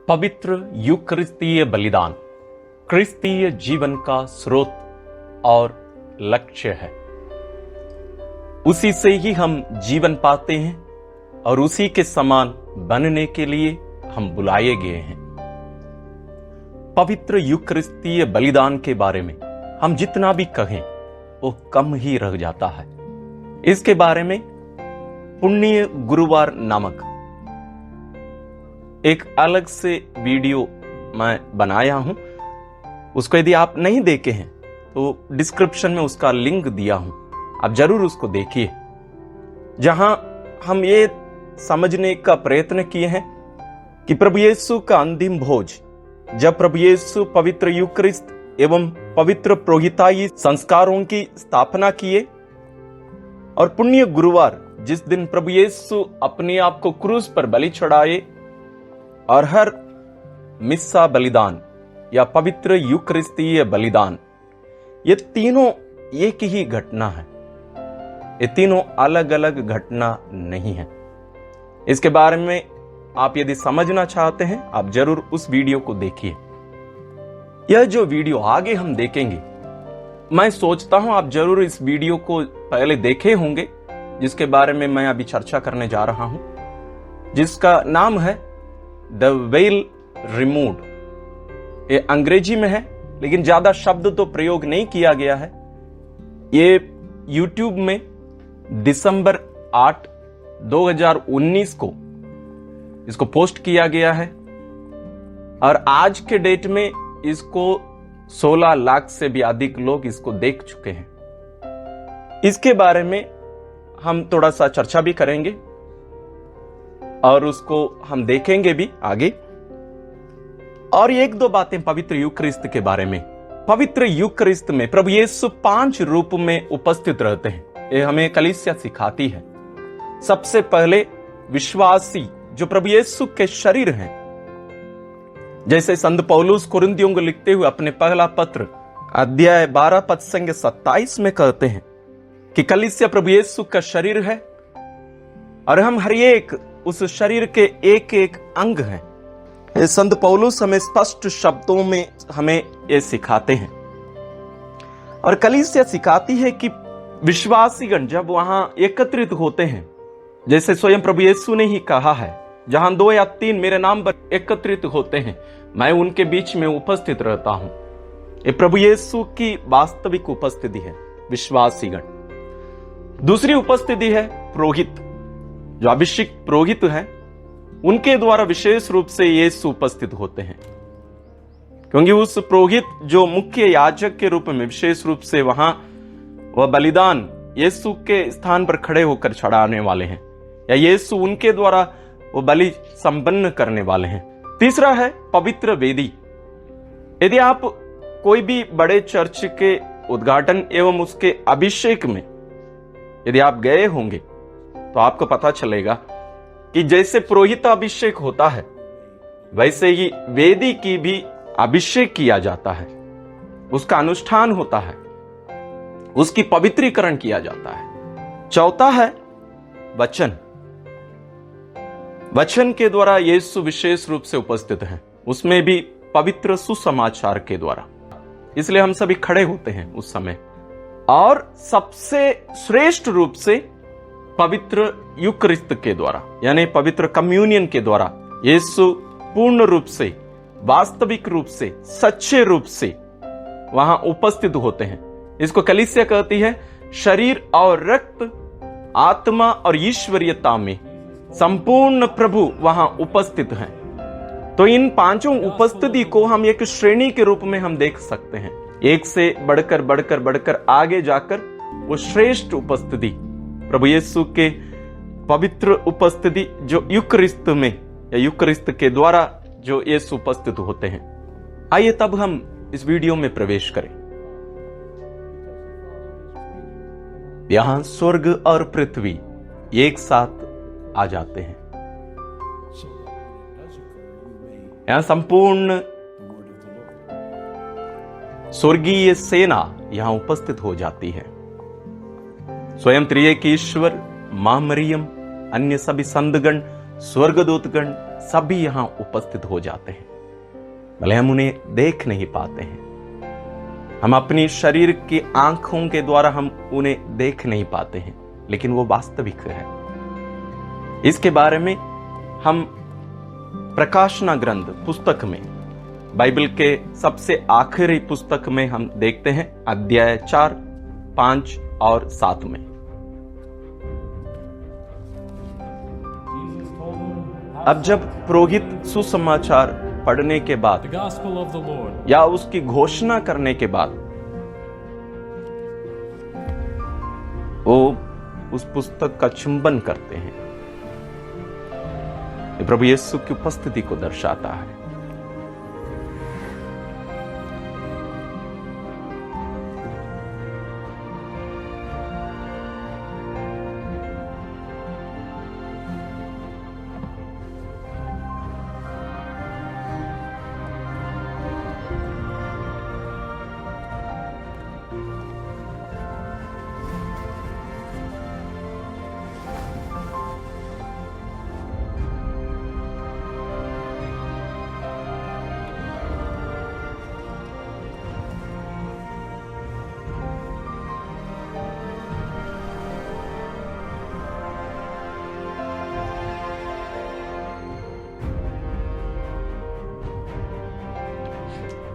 पवित्र यूकरिस्तीय बलिदान क्रिस्तीय जीवन का स्रोत और लक्ष्य है। उसी से ही हम जीवन पाते हैं और उसी के समान बनने के लिए हम बुलाए गए हैं। पवित्र यूकरिस्तीय बलिदान के बारे में हम जितना भी कहें वो कम ही रह जाता है। इसके बारे में पुण्य गुरुवार नामक एक अलग से वीडियो मैं बनाया हूं। उसको यदि आप नहीं देखे हैं तो डिस्क्रिप्शन में उसका लिंक दिया हूं, आप जरूर उसको देखिए, जहां हम ये समझने का प्रयत्न किए हैं कि प्रभु यीशु का अंतिम भोज, जब प्रभु यीशु पवित्र यूकरिस्त एवं पवित्र पुरोहिताई संस्कारों की स्थापना किए और पुण्य गुरुवार जिस दिन प्रभु यीशु अपने आप को क्रूस पर बलि चढ़ाए और हर मिस्सा बलिदान या पवित्र यूकरिस्तीय बलिदान, ये तीनों एक ही घटना है। ये तीनों अलग अलग घटना नहीं है। इसके बारे में आप यदि समझना चाहते हैं आप जरूर उस वीडियो को देखिए। यह जो वीडियो आगे हम देखेंगे, मैं सोचता हूं आप जरूर इस वीडियो को पहले देखे होंगे, जिसके बारे में मैं अभी चर्चा करने जा रहा हूं, जिसका नाम है द वेल रिमूव्ड। ये अंग्रेजी में है लेकिन ज्यादा शब्द तो प्रयोग नहीं किया गया है। ये YouTube में दिसंबर 8, 2019 को इसको पोस्ट किया गया है और आज के डेट में इसको 16 लाख से भी अधिक लोग इसको देख चुके हैं। इसके बारे में हम थोड़ा सा चर्चा भी करेंगे और उसको हम देखेंगे भी आगे। और एक दो बातें पवित्र यूकरिस्त के बारे में। पवित्र यूकरिस्त में प्रभु यीशु 5 रूप में उपस्थित रहते हैं। ये हमें कलीसिया सिखाती है। सबसे पहले विश्वासी जो प्रभु यीशु के शरीर हैं, जैसे संत पौलुस कुरिन्थियों को लिखते हुए अपने पहला पत्र अध्याय 12 पद संख्या 27 में कहते हैं कि कलीसिया प्रभु यीशु का शरीर है और हम हर एक उस शरीर के एक एक अंग हैं। संत पौलुस हमें स्पष्ट शब्दों में हमें ये सिखाते हैं और कलीसिया सिखाती है कि विश्वासीगण जब वहां एकत्रित होते हैं, जैसे स्वयं प्रभु यीशु ने ही कहा है, जहां 2 या 3 मेरे नाम पर एकत्रित होते हैं मैं उनके बीच में उपस्थित रहता हूं। ये प्रभु यीशु की वास्तविक उपस्थिति है विश्वासीगण। दूसरी उपस्थिति है पुरोहित, जो अभिषिक्त पुरोहित हैं, उनके द्वारा विशेष रूप से यीशु उपस्थित होते हैं, क्योंकि उस पुरोहित जो मुख्य याजक के रूप में विशेष रूप से वहां वह बलिदान यीशु के स्थान पर खड़े होकर चढ़ाने वाले हैं, या यीशु उनके द्वारा वो बलि संपन्न करने वाले हैं। तीसरा है पवित्र वेदी। यदि आप कोई भी बड़े चर्च के उद्घाटन एवं उसके अभिषेक में यदि आप गए होंगे तो आपको पता चलेगा कि जैसे पुरोहित अभिषेक होता है वैसे ही वेदी की भी अभिषेक किया जाता है, उसका अनुष्ठान होता है, उसकी पवित्रीकरण किया जाता है। चौथा है वचन। वचन के द्वारा यीशु विशेष रूप से उपस्थित हैं, उसमें भी पवित्र सुसमाचार के द्वारा, इसलिए हम सभी खड़े होते हैं उस समय। और सबसे श्रेष्ठ रूप से पवित्र यूकरिस्त के द्वारा, यानी पवित्र कम्युनियन के द्वारा यीशु पूर्ण रूप से, वास्तविक रूप से, सच्चे रूप से वहां उपस्थित होते हैं। इसको कलीसिया कहती है शरीर और रक्त, आत्मा और ईश्वरीयता में संपूर्ण प्रभु वहां उपस्थित हैं। तो इन पांचों उपस्थिति को हम एक श्रेणी के रूप में हम देख सकते हैं। एक से बढ़कर बढ़कर बढ़कर आगे जाकर वो श्रेष्ठ उपस्थिति प्रभु यीशु के पवित्र उपस्थिति जो यूकरिस्त में या यूकरिस्त के द्वारा जो यीशु उपस्थित होते हैं। आइए तब हम इस वीडियो में प्रवेश करें। यहां स्वर्ग और पृथ्वी एक साथ आ जाते हैं। यहां संपूर्ण स्वर्गीय सेना यहां उपस्थित हो जाती है। स्वयं त्रिएक ईश्वर, मां मरियम, अन्य सभी संतगण स्वर्गदूतगण सभी यहां उपस्थित हो जाते हैं। भले हम उन्हें देख नहीं पाते हैं, हम अपनी शरीर की आंखों के द्वारा हम उन्हें देख नहीं पाते हैं, लेकिन वो वास्तविक है। इसके बारे में हम प्रकाशना ग्रंथ पुस्तक में, बाइबल के सबसे आखिरी पुस्तक में हम देखते हैं अध्याय 4, 5 और 7 में। अब जब पुरोहित सुसमाचार पढ़ने के बाद या उसकी घोषणा करने के बाद वो उस पुस्तक का चुंबन करते हैं, ये प्रभु यीशु की उपस्थिति को दर्शाता है।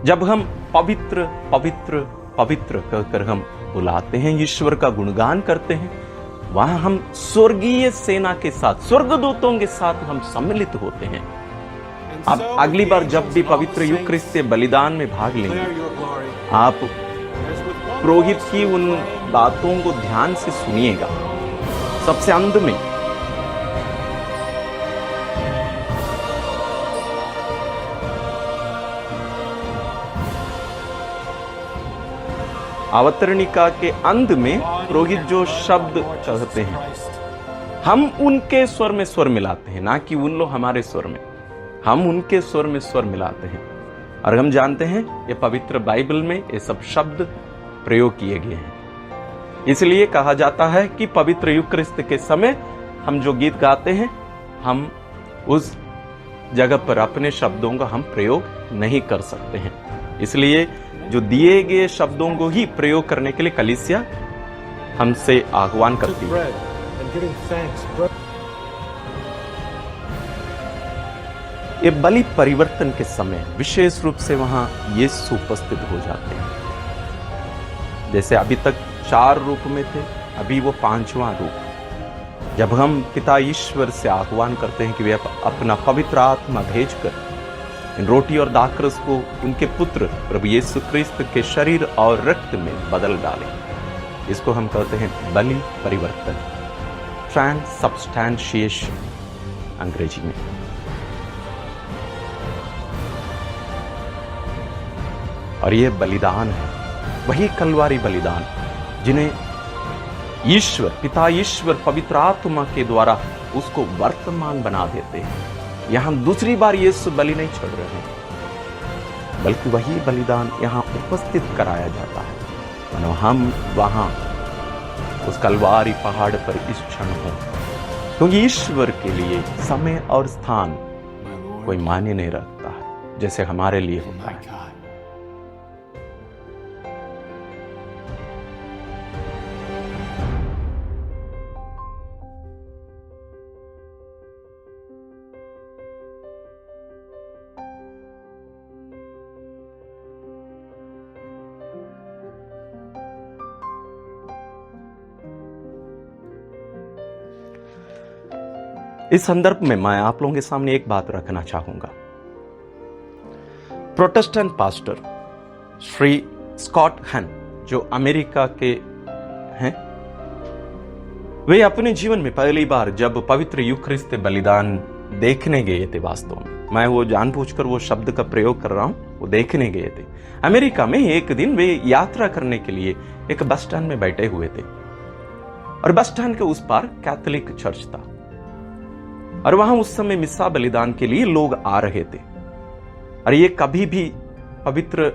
जब हम पवित्र पवित्र पवित्र कहकर हम बुलाते हैं, ईश्वर का गुणगान करते हैं, वहां हम स्वर्गीय सेना के साथ, स्वर्गदूतों के साथ हम सम्मिलित होते हैं। अब अगली बार जब भी पवित्र यूक्रिस्त बलिदान में भाग लेंगे, आप पुरोहित की उन बातों को ध्यान से सुनिएगा। सबसे अंत में अवतरणिका के अंत में पुरोहित जो शब्द कहते हैं, हम उनके स्वर में स्वर मिलाते हैं, ना कि उन लोग हमारे स्वर में। हम उनके स्वर में स्वर मिलाते हैं। और हम जानते हैं ये पवित्र बाइबल में ये सब शब्द प्रयोग किए गए हैं। इसलिए कहा जाता है कि पवित्र यूक्रिस्त के समय हम जो गीत गाते हैं, हम उस जगह पर अपने शब्दों का हम प्रयोग नहीं कर सकते हैं। इसलिए जो दिए गए शब्दों को ही प्रयोग करने के लिए कलीसिया हमसे आह्वान करती है। ये बलि परिवर्तन के समय विशेष रूप से वहां यीशु उपस्थित हो जाते हैं। जैसे अभी तक 4 रूप में थे, अभी वो 5वां रूप। जब हम पिता ईश्वर से आह्वान करते हैं कि वे अपना पवित्र आत्मा भेजकर इन रोटी और दाखरस को उनके पुत्र प्रभु यीशु क्रिस्त के शरीर और रक्त में बदल डालें, इसको हम कहते हैं बलि परिवर्तन, ट्रांसब्स्टैंशिएशन अंग्रेजी में। और ये बलिदान है, वही कलवारी बलिदान जिन्हें ईश्वर, पिता ईश्वर पवित्र आत्मा के द्वारा उसको वर्तमान बना देते हैं। यहां दूसरी बार यीशु बलि नहीं चढ़ रहे हैं, बल्कि वही बलिदान यहां उपस्थित कराया जाता है। मानो हम वहां उस कलवारी पहाड़ पर इस क्षण हो, क्योंकि ईश्वर के लिए समय और स्थान कोई मायने नहीं रखता है, जैसे हमारे लिए होता है। इस संदर्भ में मैं आप लोगों के सामने एक बात रखना चाहूंगा। प्रोटेस्टेंट पास्टर श्री स्कॉट हैन, जो अमेरिका के हैं, वे अपने जीवन में पहली बार जब पवित्र यूक्रिस्त बलिदान देखने गए थे, वास्तव में मैं वो जानबूझकर वो शब्द का प्रयोग कर रहा हूं, वो देखने गए थे अमेरिका में। एक दिन वे यात्रा करने के लिए एक बस स्टैंड में बैठे हुए थे, और बस स्टैंड के उस पार कैथोलिक चर्च था, और वहां उस समय मिस्सा बलिदान के लिए लोग आ रहे थे। और ये कभी भी पवित्र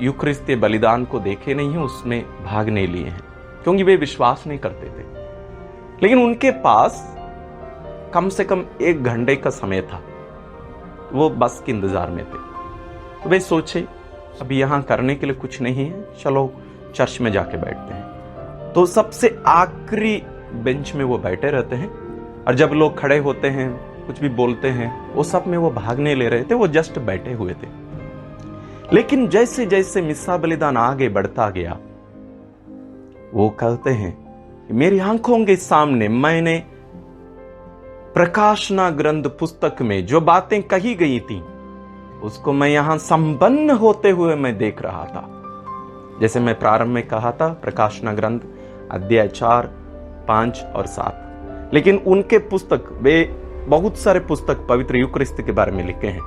यूक्रिस्त बलिदान को देखे नहीं है, उसमें भाग नहीं लिए हैं, क्योंकि वे विश्वास नहीं करते थे। लेकिन उनके पास कम से कम 1 घंटे का समय था, वो बस के इंतजार में थे। तो वे सोचे अभी यहाँ करने के लिए कुछ नहीं है, चलो चर्च में जाके बैठते हैं। तो सबसे आखिरी बेंच में वो बैठे रहते हैं, और जब लोग खड़े होते हैं कुछ भी बोलते हैं वो सब में वो भाग नहीं ले रहे थे, वो जस्ट बैठे हुए थे। लेकिन जैसे जैसे मिस्सा बलिदान आगे बढ़ता गया, वो कहते हैं कि मेरी आंखों के सामने मैंने प्रकाशना ग्रंथ पुस्तक में जो बातें कही गई थी उसको मैं यहां संपन्न होते हुए मैं देख रहा था। जैसे मैं प्रारंभ में कहा था, प्रकाशना ग्रंथ अध्याय 4, 5 और 7। लेकिन उनके पुस्तक, वे बहुत सारे पुस्तक पवित्र यूकरिस्त के बारे में लिखे हैं,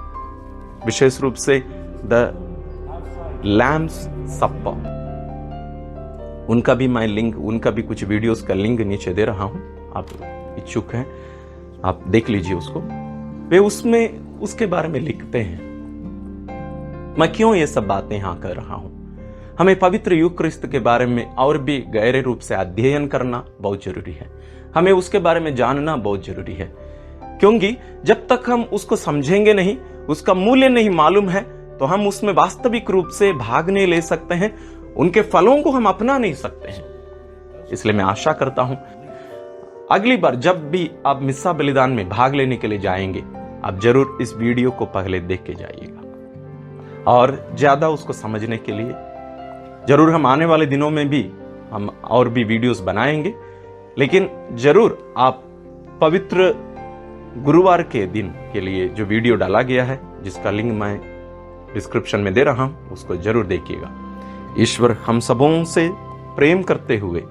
विशेष रूप से द लैम्स सप्पर। उनका भी मैं लिंक, उनका भी कुछ वीडियोस का लिंक नीचे दे रहा हूं, आप इच्छुक हैं आप देख लीजिए उसको। वे उसमें उसके बारे में लिखते हैं। मैं क्यों ये सब बातें यहां कर रहा हूं? हमें पवित्र यूकरिस्त के बारे में और भी गहरे रूप से अध्ययन करना बहुत जरूरी है, हमें उसके बारे में जानना बहुत जरूरी है, क्योंकि जब तक हम उसको समझेंगे नहीं, उसका मूल्य नहीं मालूम है, तो हम उसमें वास्तविक रूप से भाग नहीं ले सकते हैं, उनके फलों को हम अपना नहीं सकते हैं। इसलिए मैं आशा करता हूं अगली बार जब भी आप मिस्सा बलिदान में भाग लेने के लिए जाएंगे, आप जरूर इस वीडियो को पहले देख के जाइएगा, और ज्यादा उसको समझने के लिए जरूर हम आने वाले दिनों में भी हम और भी वीडियोस बनाएंगे। लेकिन जरूर आप पवित्र गुरुवार के दिन के लिए जो वीडियो डाला गया है, जिसका लिंक मैं डिस्क्रिप्शन में दे रहा हूं, उसको जरूर देखिएगा। ईश्वर हम सबों से प्रेम करते हुए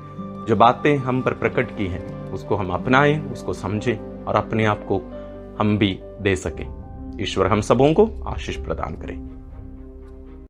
जो बातें हम पर प्रकट की हैं उसको हम अपनाएं, उसको समझें और अपने आप को हम भी दे सकें। ईश्वर हम सबों को आशीष प्रदान करें।